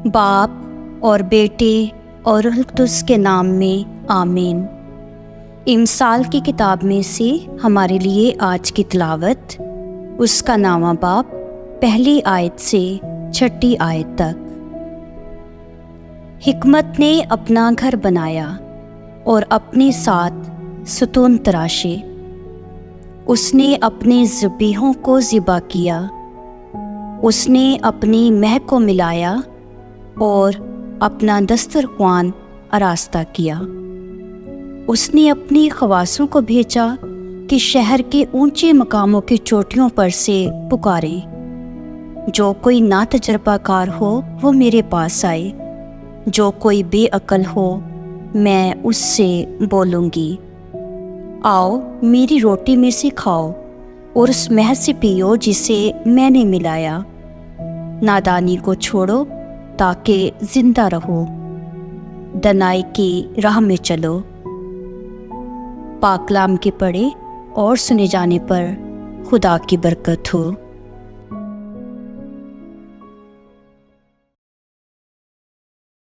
باپ اور بیٹے اور روح القدس کے نام میں آمین۔ امثال کی کتاب میں سے ہمارے لیے آج کی تلاوت اس کا نامہ باب پہلی آیت سے چھٹی آیت تک۔ حکمت نے اپنا گھر بنایا اور اپنے ساتھ ستون تراشے۔ اس نے اپنے ذبیحوں کو ذبح کیا، اس نے اپنی مہک کو ملایا اور اپنا دسترخوان آراستہ کیا۔ اس نے اپنی خواصوں کو بھیجا کہ شہر کے اونچے مقاموں کی چوٹیوں پر سے پکاریں۔ جو کوئی نا تجربہ کار ہو وہ میرے پاس آئے، جو کوئی بے عقل ہو میں اس سے بولوں گی۔ آؤ میری روٹی میں سے کھاؤ اور اس مہک سے پیو جسے میں نے ملایا۔ نادانی کو چھوڑو تاکہ زندہ رہو، دنائی کی راہ میں چلو۔ پاک کلام کے پڑھے اور سنے جانے پر خدا کی برکت ہو۔